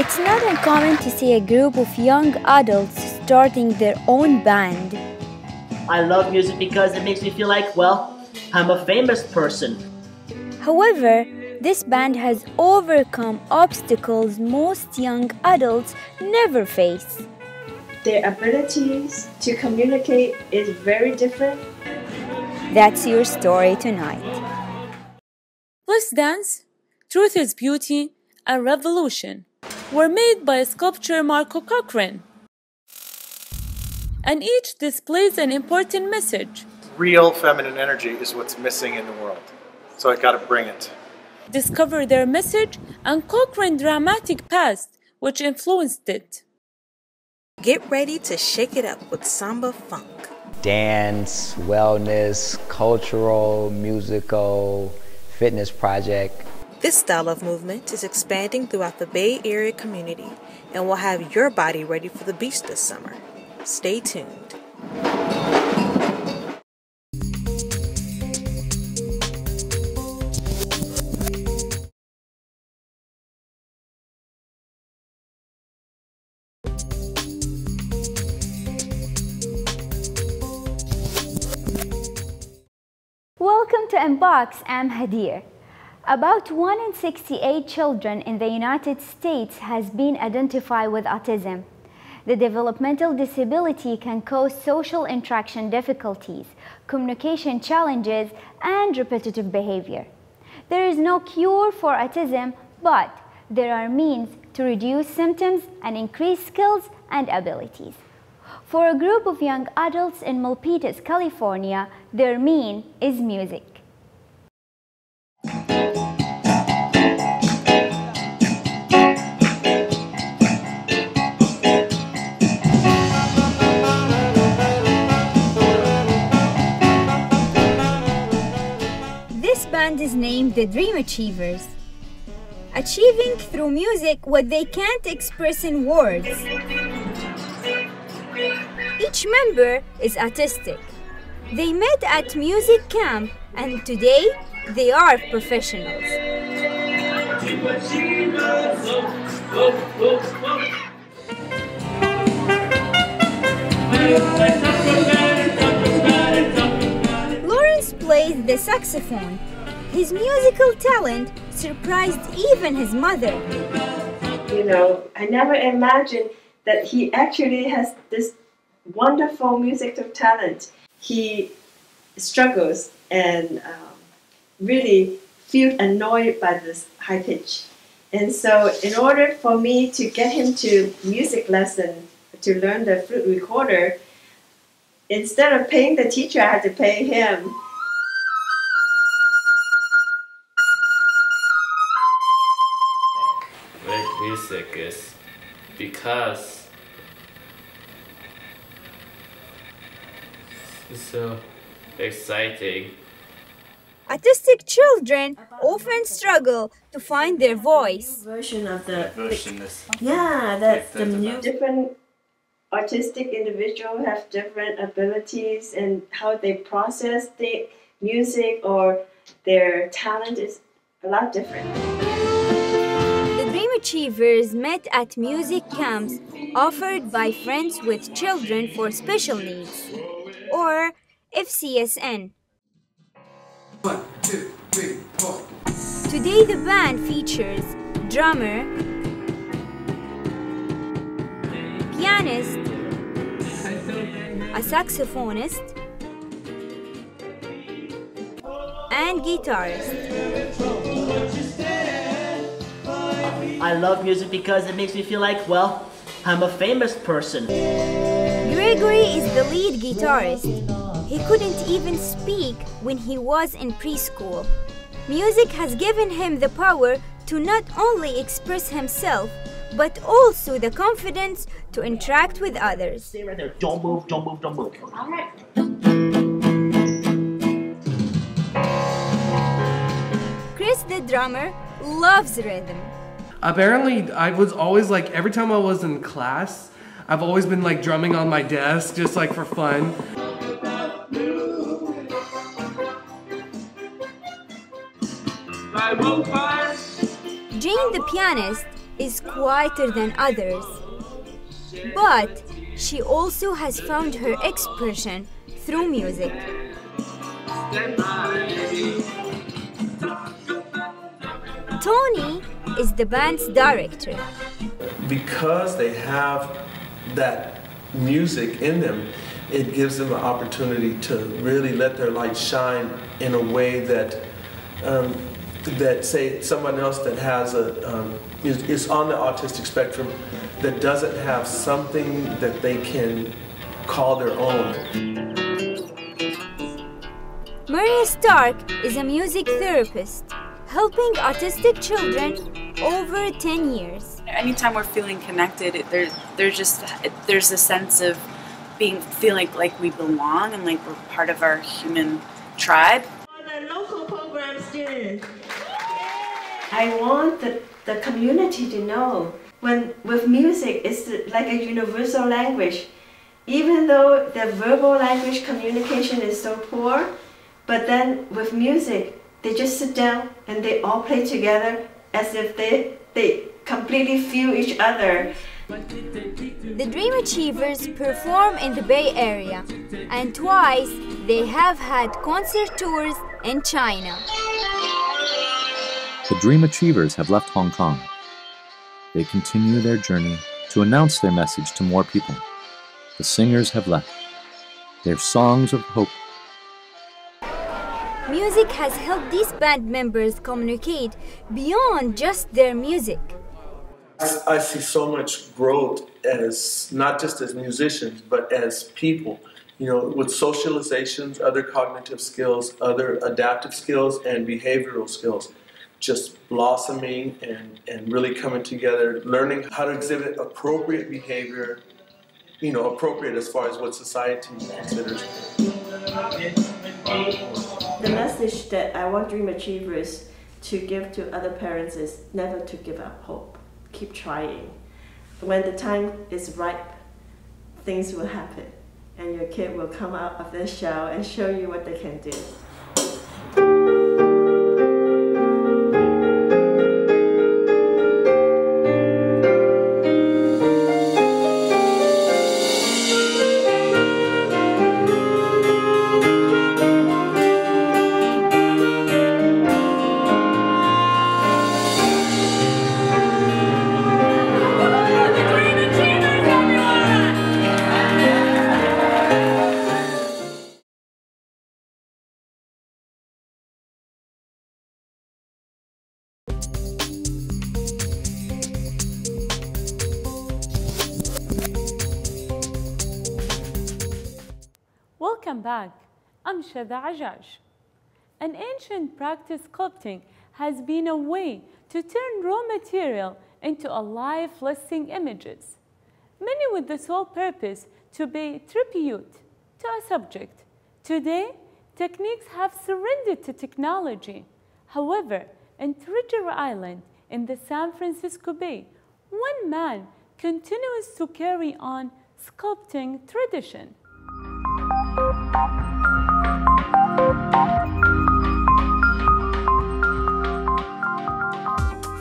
It's not uncommon to see a group of young adults starting their own band. I love music because it makes me feel like, well, I'm a famous person. However, this band has overcome obstacles most young adults never face. Their abilities to communicate is very different. That's your story tonight. Let's Dance, Truth is Beauty, and Revolution were made by sculptor Marco Cochrane. And each displays an important message. Real feminine energy is what's missing in the world. So I gotta bring it. Discover their message and Cochrane's dramatic past, which influenced it. Get ready to shake it up with samba funk. Dance, wellness, cultural, musical, fitness project. This style of movement is expanding throughout the Bay Area community and will have your body ready for the beach this summer. Stay tuned. Welcome to Inbox. I'm Hadir. About 1 in 68 children in the United States has been identified with autism. The developmental disability can cause social interaction difficulties, communication challenges, and repetitive behavior. There is no cure for autism, but there are means to reduce symptoms and increase skills and abilities. For a group of young adults in Milpitas, California, their mean is music. This band is named the Dream Achievers, achieving through music what they can't express in words. Each member is autistic. They met at music camp and today they are professionals. Lawrence plays the saxophone. His musical talent surprised even his mother. I never imagined that he actually has this wonderful musical talent. He struggles and really feels annoyed by this high pitch. And so in order for me to get him to music lesson, to learn the flute recorder, instead of paying the teacher, I had to pay him. With music is because it's so exciting. Autistic children often struggle to find their voice. Version of the new. Different autistic individuals have different abilities, and how they process the music or their talent is a lot different. The Dream Achievers met at music camps offered by Friends with Children for Special Needs, or FCSN. 1, 2, 3, 4. Today the band features drummer, pianist, a saxophonist, and guitarist. I love music because it makes me feel like, well, I'm a famous person. Gregory is the lead guitarist. He couldn't even speak when he was in preschool. Music has given him the power to not only express himself, but also the confidence to interact with others. Stay right there. Don't move, don't move, don't move. All right. Chris, the drummer, loves rhythm. Apparently, I was always like, every time I was in class, I've always been like drumming on my desk, just like for fun. Jane, the pianist, is quieter than others, but she also has found her expression through music. Tony is the band's director. Because they have that music in them, it gives them an opportunity to really let their light shine in a way that, that say someone else that has is on the autistic spectrum that doesn't have something that they can call their own. Maria Stark is a music therapist, helping autistic children over 10 years. Anytime we're feeling connected, there's a sense of feeling like we belong and like we're part of our human tribe. For the local program students, I want the community to know with music, it's like a universal language. Even though the verbal language communication is so poor, but then with music, they just sit down and they all play together as if they completely feel each other. The Dream Achievers perform in the Bay Area, and twice they have had concert tours in China. The Dream Achievers have left Hong Kong. They continue their journey to announce their message to more people. The singers have left. Their songs of hope. Music has helped these band members communicate beyond just their music. I see so much growth as not just as musicians, but as people. You know, with socializations, other cognitive skills, other adaptive skills, and behavioral skills, just blossoming and really coming together, learning how to exhibit appropriate behavior, you know, appropriate as far as what society considers. The message that I want Dream Achievers to give to other parents is never to give up hope. Keep trying. When the time is ripe, things will happen, and your kid will come out of their shell and show you what they can do. Welcome back. I'm Shada Ajaj. An ancient practice, sculpting has been a way to turn raw material into alive, lasting images, many with the sole purpose to pay tribute to a subject. Today, techniques have surrendered to technology. However, in Treasure Island in the San Francisco Bay, one man continues to carry on sculpting tradition.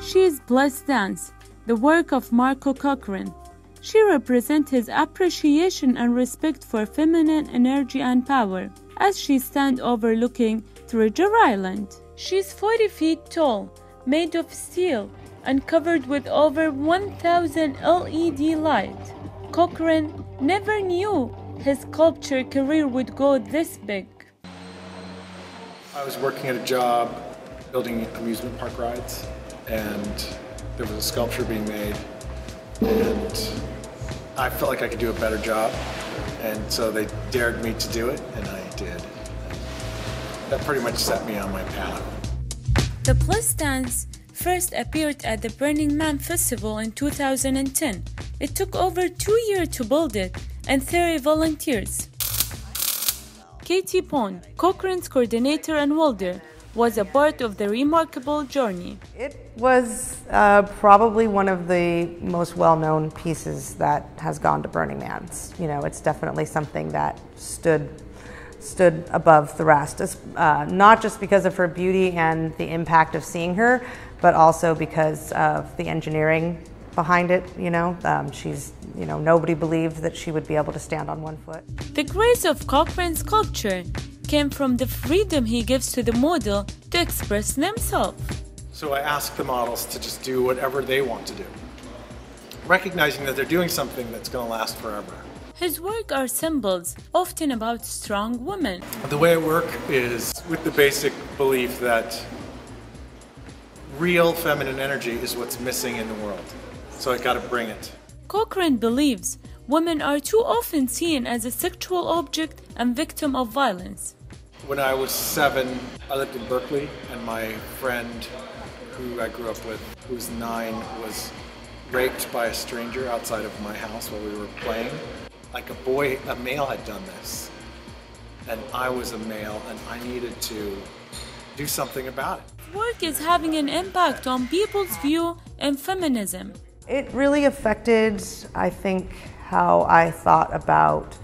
She is Blessed Dance, the work of Marco Cochran. She represents his appreciation and respect for feminine energy and power as she stands overlooking Treasure Island. She's 40 feet tall, made of steel, and covered with over 1,000 LED lights. Cochran never knew his sculpture career would go this big. I was working at a job building amusement park rides, and there was a sculpture being made, and I felt like I could do a better job, and so they dared me to do it, and I did. That pretty much set me on my path. The Blessed Dance first appeared at the Burning Man Festival in 2010. It took over 2 years to build it and 30 volunteers. Katie Pond, Cochran's coordinator and welder, was a part of the remarkable journey. It was probably one of the most well-known pieces that has gone to Burning Man. You know, it's definitely something that stood above the rest, not just because of her beauty and the impact of seeing her, but also because of the engineering behind it, she's, nobody believed that she would be able to stand on one foot. The grace of Cochrane's sculpture came from the freedom he gives to the model to express themselves. So I ask the models to just do whatever they want to do, recognizing that they're doing something that's going to last forever. His work are symbols, often about strong women. The way I work is with the basic belief that real feminine energy is what's missing in the world. So I got to bring it. Cochrane believes women are too often seen as a sexual object and victim of violence. When I was 7, I lived in Berkeley, and my friend who I grew up with, who was 9, was raped by a stranger outside of my house while we were playing. Like a male had done this, and I was a male, and I needed to do something about it. Work is having an impact on people's view in feminism. It really affected, I think, how I thought about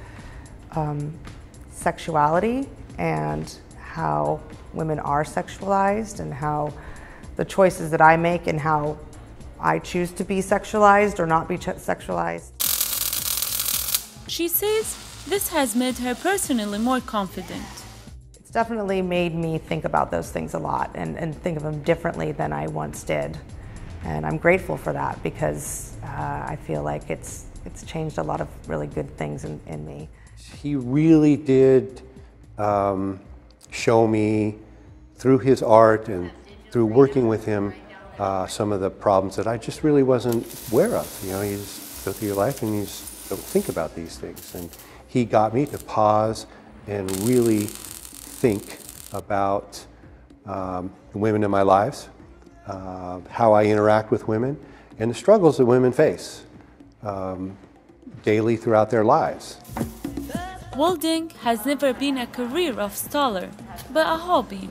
sexuality and how women are sexualized and how the choices that I make and how I choose to be sexualized or not be sexualized. She says this has made her personally more confident. It's definitely made me think about those things a lot and think of them differently than I once did. And I'm grateful for that because I feel like it's changed a lot of really good things in me. He really did show me through his art and through working with him some of the problems that I just really wasn't aware of. You just go through your life and you just don't think about these things. And he got me to pause and really think about the women in my lives, how I interact with women, and the struggles that women face daily throughout their lives. Welding has never been a career of Stoller, but a hobby.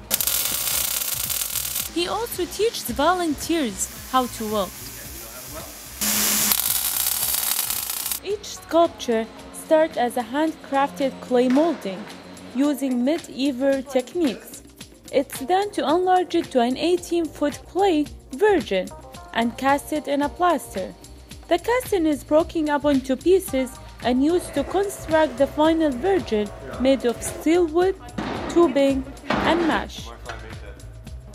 He also teaches volunteers how to weld. Each sculpture starts as a handcrafted clay molding using medieval techniques. It's then to enlarge it to an 18-foot clay version and cast it in a plaster. The casting is broken up into pieces and used to construct the final version made of steel wood, tubing, and mesh.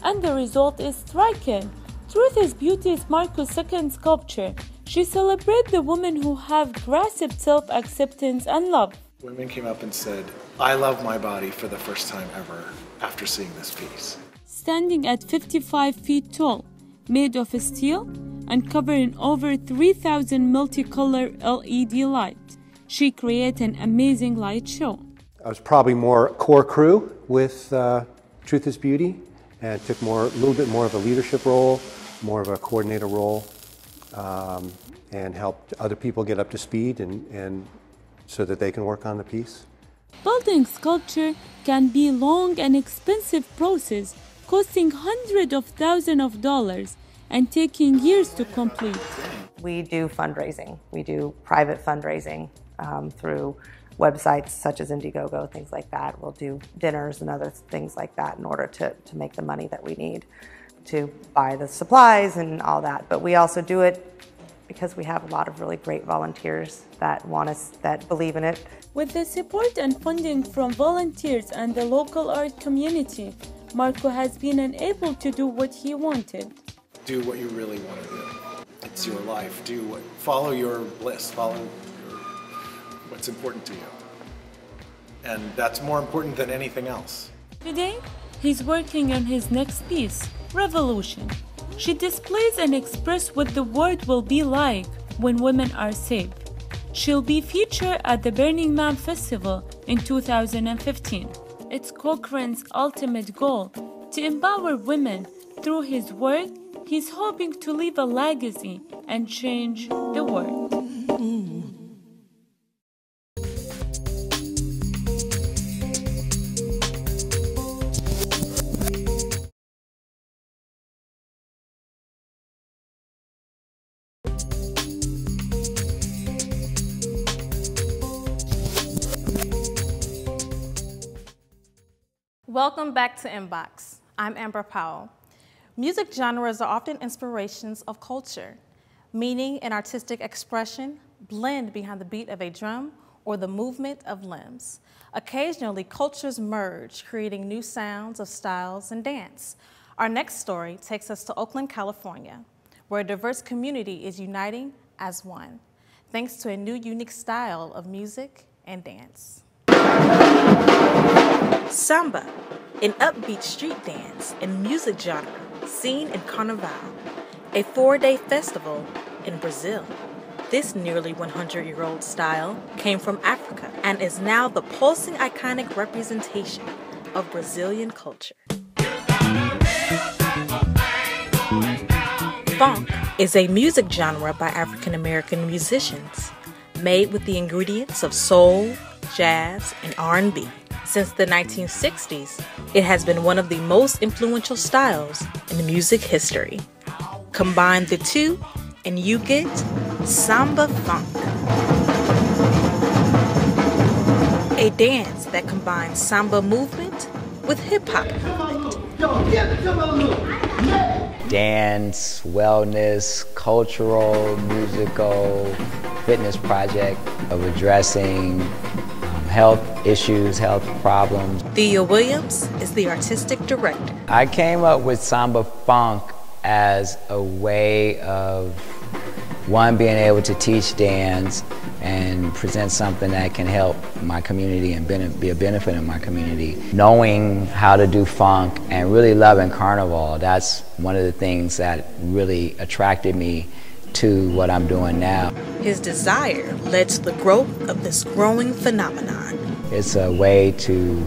And the result is striking. Truth is Beauty's Marco's second sculpture. She celebrates the women who have grasped self-acceptance and love. Women came up and said, I love my body for the first time ever after seeing this piece. Standing at 55 feet tall, made of steel and covered in over 3,000 multicolor LED lights, she created an amazing light show. I was probably more core crew with Truth is Beauty and took a little bit more of a leadership role, more of a coordinator role, and helped other people get up to speed and so that they can work on the piece. Building sculpture can be a long and expensive process, costing hundreds of thousands of dollars and taking years to complete. We do fundraising. We do private fundraising through websites such as Indiegogo, things like that. We'll do dinners and other things like that in order to make the money that we need to buy the supplies and all that. But we also do it because we have a lot of really great volunteers that that believe in it. With the support and funding from volunteers and the local art community, Marco has been able to do what he wanted. Do what you really want to do. It's your life. Follow your bliss. Follow what's important to you. And that's more important than anything else. Today, he's working on his next piece, Revolution. She displays and expresses what the world will be like when women are saved. She'll be featured at the Burning Man Festival in 2015. It's Cochrane's ultimate goal, to empower women. Through his work, he's hoping to leave a legacy and change the world. Welcome back to Inbox. I'm Amber Powell. Music genres are often inspirations of culture. Meaning and artistic expression blend behind the beat of a drum or the movement of limbs. Occasionally, cultures merge, creating new sounds of styles and dance. Our next story takes us to Oakland, California, where a diverse community is uniting as one, thanks to a new unique style of music and dance. Samba, an upbeat street dance and music genre seen in Carnival, a 4-day festival in Brazil. This nearly 100-year-old style came from Africa and is now the pulsing iconic representation of Brazilian culture. Funk is a music genre by African American musicians, made with the ingredients of soul, jazz, and R&B. Since the 1960s, it has been one of the most influential styles in music history. Combine the two, and you get Samba Funk, a dance that combines samba movement with hip-hop movement. Dance, wellness, cultural, musical, fitness project of addressing health issues, health problems. Thea Williams is the artistic director. I came up with Samba Funk as a way of, one, being able to teach dance and present something that can help my community and be a benefit in my community. Knowing how to do funk and really loving Carnival, that's one of the things that really attracted me to what I'm doing now. His desire led to the growth of this growing phenomenon. It's a way to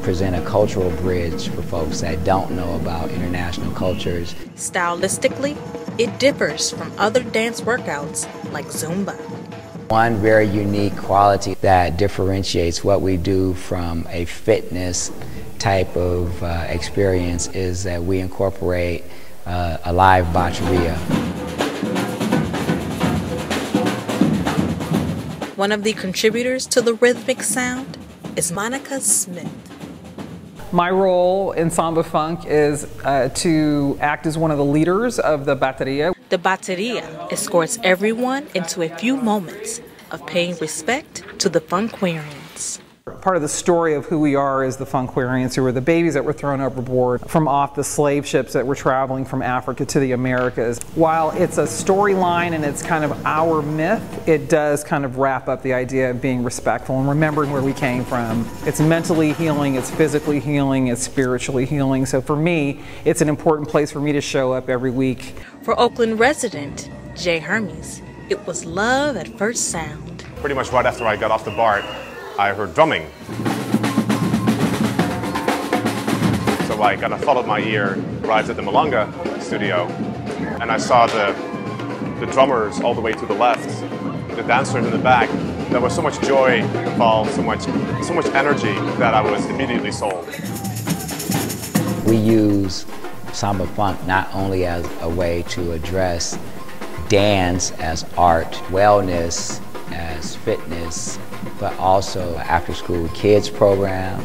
present a cultural bridge for folks that don't know about international cultures. Stylistically, it differs from other dance workouts like Zumba. One very unique quality that differentiates what we do from a fitness type of experience is that we incorporate a live bateria. One of the contributors to the rhythmic sound is Monica Smith. My role in Samba Funk is to act as one of the leaders of the bateria. The bateria escorts everyone into a few moments of paying respect to the Funkwarians. Part of the story of who we are is the Funkwarians, who were the babies that were thrown overboard from off the slave ships that were traveling from Africa to the Americas. While it's a storyline and it's kind of our myth, it does kind of wrap up the idea of being respectful and remembering where we came from. It's mentally healing, it's physically healing, it's spiritually healing. So for me, it's an important place for me to show up every week. For Oakland resident Jay Hermes, it was love at first sound. Pretty much right after I got off the BART, I heard drumming. So I kind of followed my ear right at the Malanga studio, and I saw the drummers all the way to the left, the dancers in the back. There was so much joy involved, so much energy that I was immediately sold. We use Samba Funk not only as a way to address dance as art, wellness as fitness, but also after school kids program.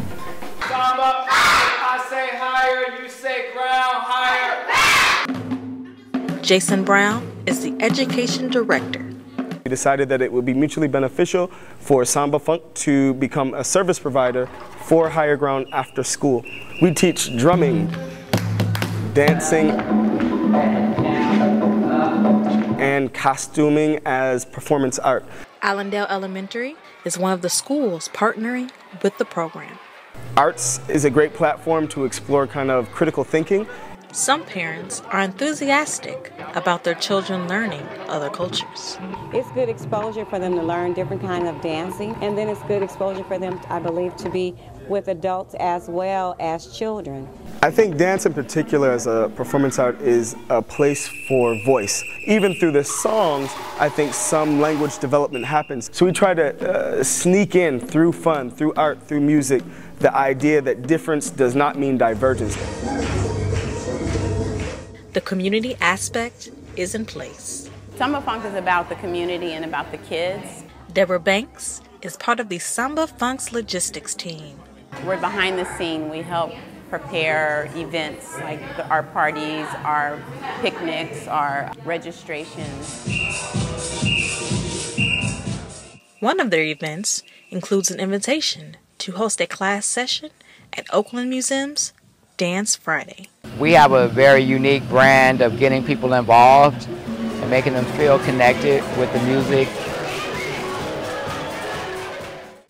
Samba, I say higher, you say ground, higher. Jason Brown is the education director. We decided that it would be mutually beneficial for Samba Funk to become a service provider for Higher Ground after school. We teach drumming, dancing, and costuming as performance art. Allendale Elementary is one of the schools partnering with the program. Arts is a great platform to explore kind of critical thinking. Some parents are enthusiastic about their children learning other cultures. It's good exposure for them to learn different kinds of dancing, and then it's good exposure for them, I believe, to be with adults as well as children. I think dance in particular as a performance art is a place for voice. Even through the songs, I think some language development happens. So we try to sneak in through fun, through art, through music, the idea that difference does not mean divergence. The community aspect is in place. Samba Funk is about the community and about the kids. Deborah Banks is part of the Samba Funk's logistics team. We're behind the scene. We help prepare events like our parties, our picnics, our registrations. One of their events includes an invitation to host a class session at Oakland Museum's Dance Friday. We have a very unique brand of getting people involved and making them feel connected with the music.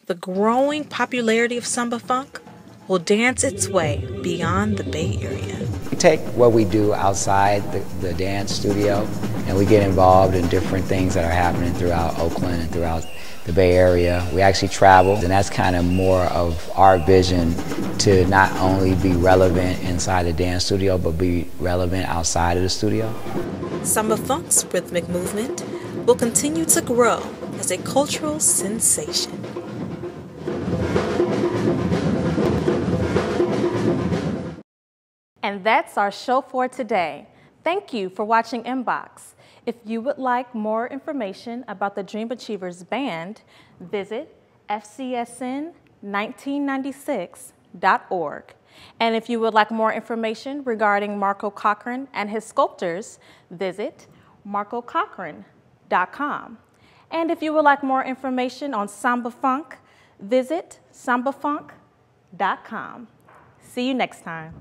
The growing popularity of samba funk will dance its way beyond the Bay Area. We take what we do outside the dance studio and we get involved in different things that are happening throughout Oakland and throughout the Bay Area. We actually travel, and that's kind of more of our vision to not only be relevant inside the dance studio, but be relevant outside of the studio. Samba funk's rhythmic movement will continue to grow as a cultural sensation. And that's our show for today. Thank you for watching Inbox. If you would like more information about the Dream Achievers Band, visit fcsn1996.org. And if you would like more information regarding Marco Cochran and his sculptors, visit marcocochran.com. And if you would like more information on Samba Funk, visit sambafunk.com. See you next time.